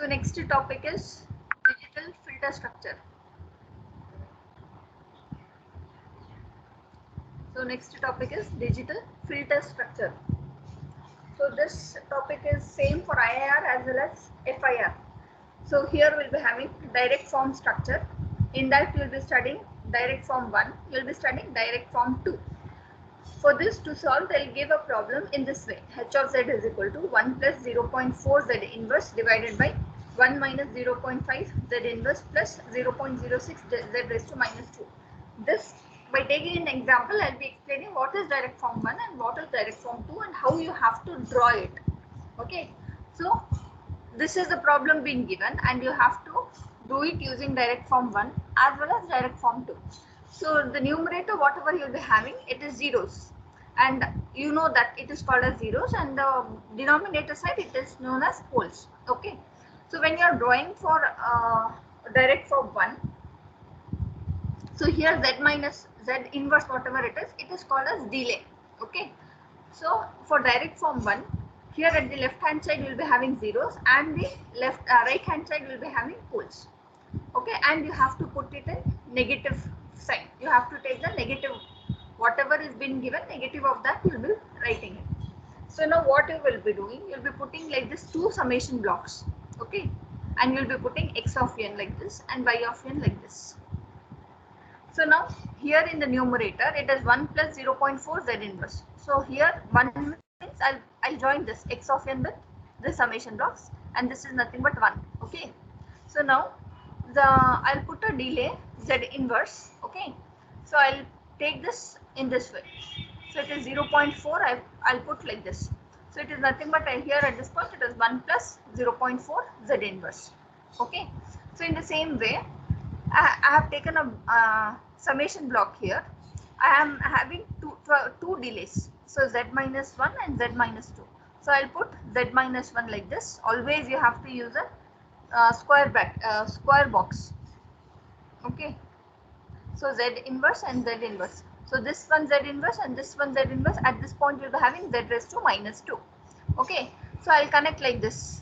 So next topic is digital filter structure. So next topic is digital filter structure. So this topic is same for IIR as well as FIR. So here we'll be having direct form structure. In that you will be studying direct form 1, you will be studying direct form 2. For this to solve, they'll give a problem in this way. H of z is equal to 1 plus 0.4 z inverse divided by 1 minus 0.5 z inverse plus 0.06 z raised to minus 2. This, by taking an example, I'll be explaining what is direct form 1 and what is direct form 2 and how you have to draw it. Okay. So, this is the problem being given and you have to do it using direct form 1 as well as direct form 2. So the numerator, whatever you'll be having, it is zeros, and you know that it is called as zeros, and the denominator side it is known as poles. Okay. So when you are drawing for direct form 1, so here z minus z inverse whatever it is called as delay. Okay. So for direct form 1, here at the left hand side you will be having zeros and the right hand side will be having poles. Okay, and you have to put it in negative sign. You have to take the negative, whatever is been given, negative of that you will be writing it. So now what you will be doing, you will be putting like this two summation blocks. Okay, and you will be putting x of n like this and y of n like this. So now here in the numerator it is 1 plus 0.4 z inverse. So here 1 means I'll join this x of n with the summation blocks, and this is nothing but 1. Okay. So now I'll put a delay z inverse. Okay. So I'll take this in this way. So it is 0.4. I'll put like this. So it is nothing but here at this point it is 1 plus 0.4 z inverse. Okay. So in the same way, I have taken a summation block here. I am having two delays. So z minus 1 and z minus 2. So I'll put z minus 1 like this. Always you have to use a square box. Okay. So z inverse and z inverse. So this one z inverse and this one z inverse. At this point you'll be having z raised to minus 2. Okay. So I'll connect like this.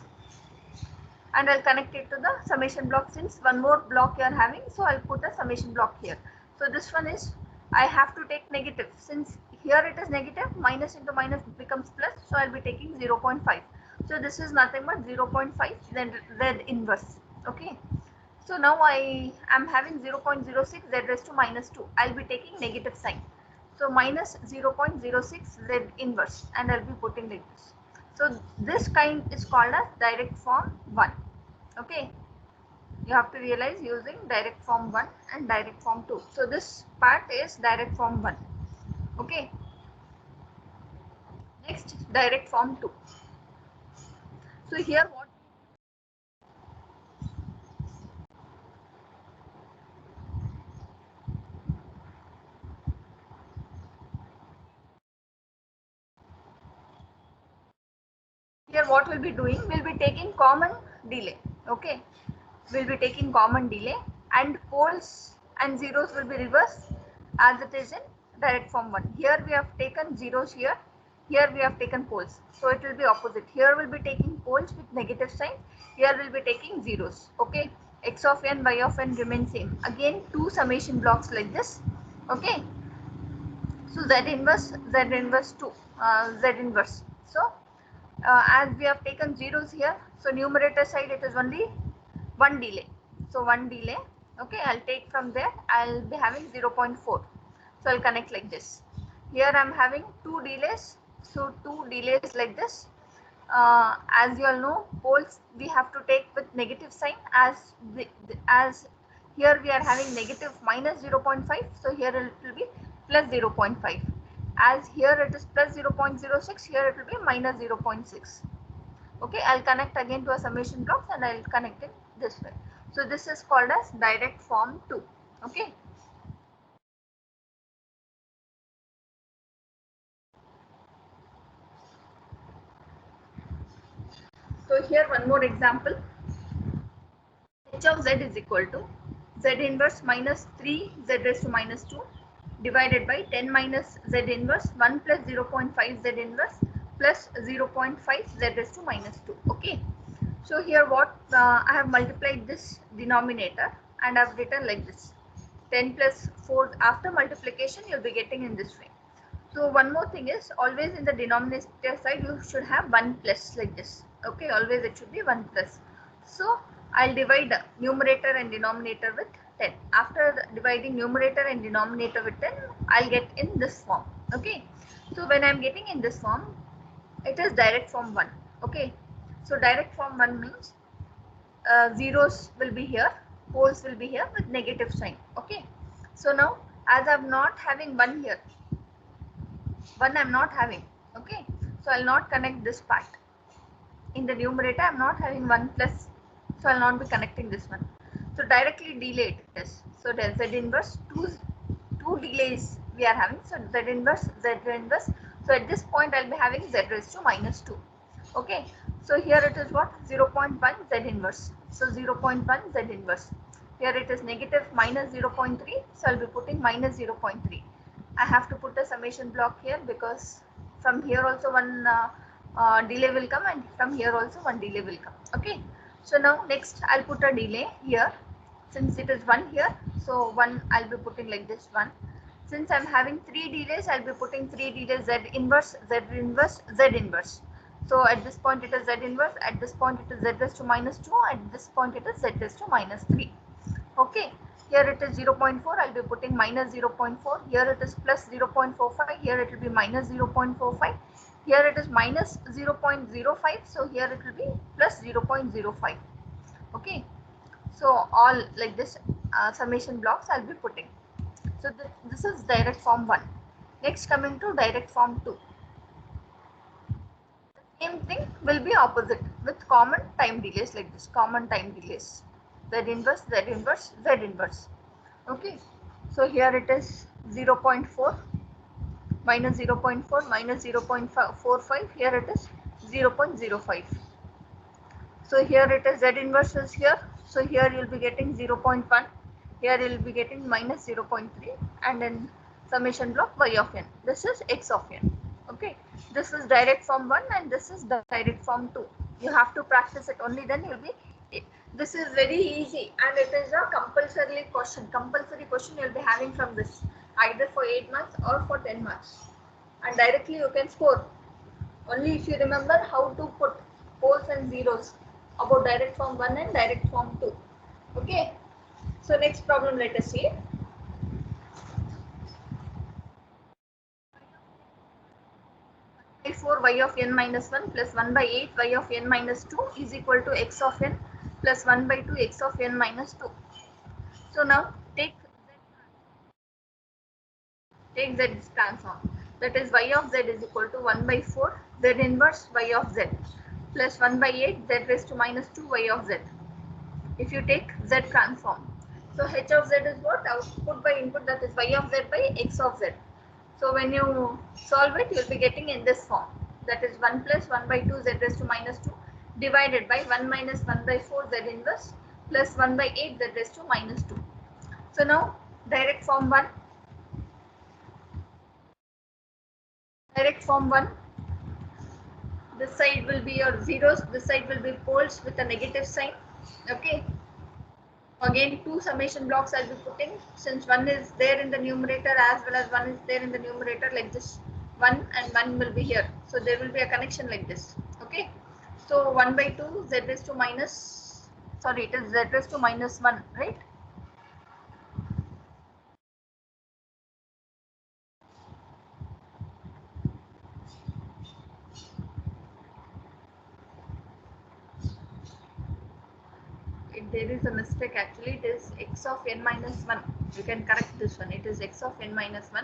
And I'll connect it to the summation block, since one more block you are having, so I'll put a summation block here. So this one is, I have to take negative, since here it is negative, minus into minus becomes plus, so I'll be taking 0.5. So this is nothing but 0.5 then z inverse. Okay. So now I am having 0.06 z raised to minus 2. I'll be taking negative sign. So minus 0.06 z inverse, and I'll be putting like this. So this kind is called as direct form 1. Okay. You have to realize using direct form 1 and direct form 2. So this part is direct form 1. Okay. Next, direct form 2. So here what? Here what we'll be doing, we'll be taking common delay. Okay. We'll be taking common delay, and poles and zeros will be reversed as it is in direct form 1. Here we have taken zeros here we have taken poles. So it will be opposite. Here we'll be taking poles with negative sign, here we'll be taking zeros. Okay. X of n, y of n remain same. Again two summation blocks like this. Okay. So z inverse 2, z inverse. So as we have taken zeros here, so numerator side it is only one delay. So one delay. Okay, I'll take from there. I'll be having 0.4. So I'll connect like this. Here I'm having two delays. So two delays like this. As you all know, poles we have to take with negative sign, as here we are having negative minus 0.5. So here it will be plus 0.5. As here it is plus 0.06, here it will be minus 0.6. Okay, I'll connect again to a summation blocks and I'll connect it this way. So this is called as direct form 2. Okay. So here one more example. H of z is equal to z inverse minus 3 z raised to minus 2 divided by 10 minus z inverse 1 plus 0.5 z inverse plus 0.5 z raised to minus 2. Okay. So here what I have multiplied this denominator and I have written like this. 10 plus 4 after multiplication you'll be getting in this way. So one more thing is always in the denominator side you should have 1 plus like this. Okay, always it should be 1 plus. So I'll divide numerator and denominator with 10. After dividing numerator and denominator with 10, I'll get in this form. Okay, so when I'm getting in this form, it is direct form 1. Okay, so direct form 1 means zeros will be here, poles will be here with negative sign. Okay, so now as I'm not having 1 here, 1 I'm not having. Okay, so I'll not connect this part. In the numerator I'm not having 1 plus, so I'll not be connecting this one. So directly delay it is. So there's Z inverse, two delays we are having. So Z inverse, Z inverse. So at this point I'll be having Z raised to minus 2. Okay, so here it is what? 0.1 Z inverse. So 0.1 Z inverse. Here it is negative minus 0.3. So I'll be putting minus 0.3. I have to put a summation block here because from here also one delay will come and from here also one delay will come. Okay, so now next I'll put a delay here. Since it is 1 here, so 1 I'll be putting like this 1. Since I'm having 3 delays, I'll be putting 3 delays Z inverse, Z inverse, Z inverse. So at this point it is Z inverse, at this point it is Z raised to minus 2, at this point it is Z raised to minus 3. Okay, here it is 0.4, I'll be putting minus 0.4, here it is plus 0.45, here it will be minus 0.45, here it is minus 0.05, so here it will be plus 0.05. Okay, so all like this summation blocks I'll be putting. So this is direct form 1. Next coming to direct form 2. Same thing will be opposite with common time delays like this, common time delays. Z inverse, Z inverse, Z inverse. Okay, so here it is 0.4 minus 0.4 minus 0.45, here it is 0.05. So here it is Z inverse is here, so here you will be getting 0.1, here you will be getting minus 0.3 and then summation block y of n. This is x of n. Okay, this is direct form 1 and this is direct form 2. You have to practice it, only then you will be. This is very easy and it is a compulsory question. Compulsory question you will be having from this either for 8 months or for 10 months, and directly you can score. Only if you remember how to put poles and zeros about direct form 1 and direct form 2. Okay, so next problem let us see. By 4 y of n minus 1 plus 1 by 8 y of n minus 2 is equal to x of n plus 1 by 2 x of n minus 2. So now take z transform, that is y of z is equal to 1 by 4 z inverse y of z plus 1 by 8 z raised to minus 2 y of z. If you take z transform, so h of z is what? Output by input, that is y of z by x of z. So when you solve it, you will be getting in this form, that is 1 plus 1 by 2 z raised to minus 2 divided by 1 minus 1 by 4 z inverse plus 1 by 8 z raised to minus 2. So now direct form 1, this side will be your zeros, this side will be poles with a negative sign. Okay, again 2 summation blocks I'll be putting, since 1 is there in the numerator as well as 1 is there in the numerator, like this 1 and 1 will be here, so there will be a connection like this. Okay, so 1 by 2 z raised to minus, sorry, it is z raised to minus 1, right? There is a mistake actually, it is x of n minus 1. You can correct this one, it is x of n minus 1.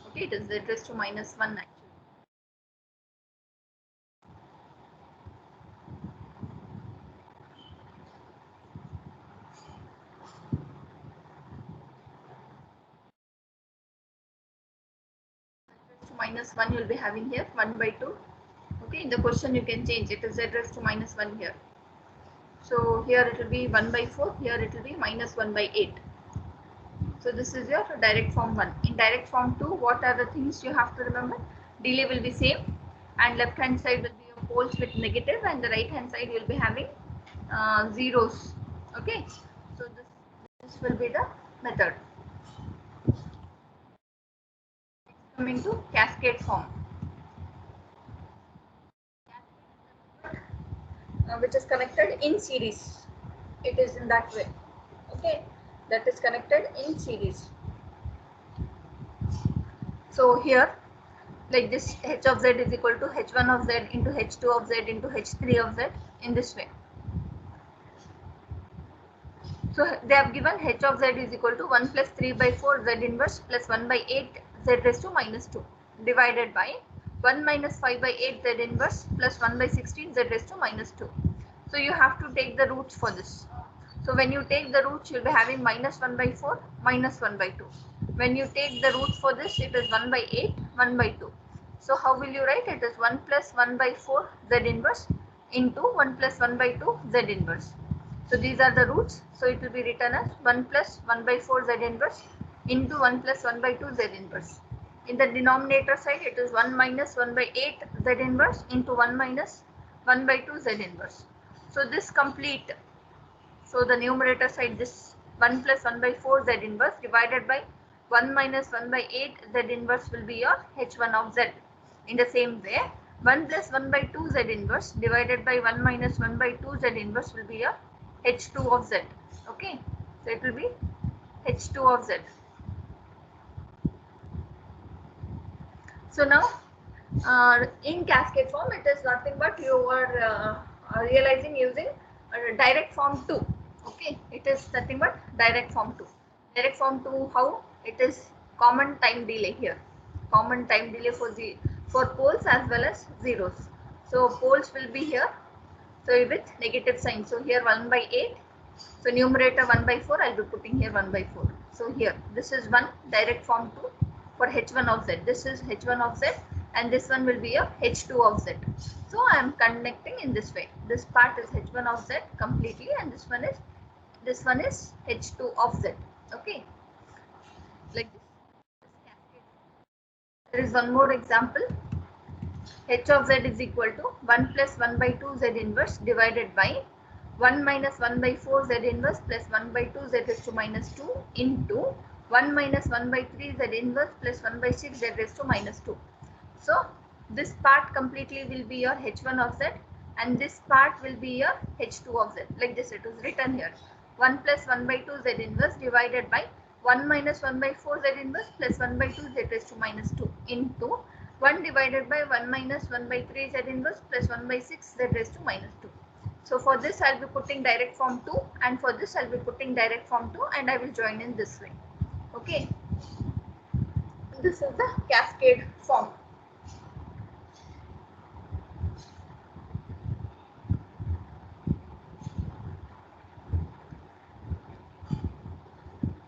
Okay, it is z raised to minus 1 actually. To minus 1 you will be having here 1 by 2. Okay, in the question you can change, it is z raised to minus 1 here. So here it will be 1 by 4, here it will be minus 1 by 8. So this is your direct form 1. In direct form 2, what are the things you have to remember? Delay will be same and left hand side will be your poles with negative and the right hand side you will be having zeros. Okay, so this will be the method. Coming to cascade form, which is connected in series. It is in that way. Okay, that is connected in series. So here, like this, h of z is equal to h1 of z into h2 of z into h3 of z in this way. So they have given h of z is equal to 1 plus 3 by 4 z inverse plus 1 by 8 z raised to minus 2 divided by 1 minus 5 by 8 z inverse plus 1 by 16 z raised to minus 2. So you have to take the roots for this. So when you take the roots, you'll be having minus 1 by 4, minus 1 by 2. When you take the roots for this, it is 1 by 8, 1 by 2. So how will you write? It is 1 plus 1 by 4 z inverse into 1 plus 1 by 2 z inverse. So these are the roots. So it will be written as 1 plus 1 by 4 z inverse into 1 plus 1 by 2 z inverse. In the denominator side, it is 1 minus 1 by 8 z inverse into 1 minus 1 by 2 z inverse. So this complete. So the numerator side, this 1 plus 1 by 4 z inverse divided by 1 minus 1 by 8 z inverse will be your h1 of z. In the same way, 1 plus 1 by 2 z inverse divided by 1 minus 1 by 2 z inverse will be your h2 of z. Okay, so it will be h2 of z. So now in cascade form, it is nothing but you are realizing using direct form 2. Okay, it is nothing but direct form 2. Direct form 2, how? It is common time delay here. Common time delay for poles as well as zeros. So poles will be here. So with negative sign. So here 1 by 8. So numerator 1 by 4, I'll be putting here 1 by 4. So here, this is one direct form 2 for h1 of z. This is h1 of z and this one will be a h2 of z. So I am connecting in this way. This part is h1 of z completely and this one is h2 of z. Okay, like this. There is one more example. H of z is equal to 1 plus 1 by 2 z inverse divided by 1 minus 1 by 4 z inverse plus 1 by 2 z raised to minus 2 into 1 minus 1 by 3 z inverse plus 1 by 6 z raised to minus 2. So this part completely will be your h1 of z and this part will be your h2 of z. Like this it is written here. 1 plus 1 by 2 z inverse divided by 1 minus 1 by 4 z inverse plus 1 by 2 z raised to minus 2 into 1 divided by 1 minus 1 by 3 z inverse plus 1 by 6 z raised to minus 2. So for this I'll be putting direct form 2 and for this I'll be putting direct form 2 and I will join in this way. Okay. This is the cascade form.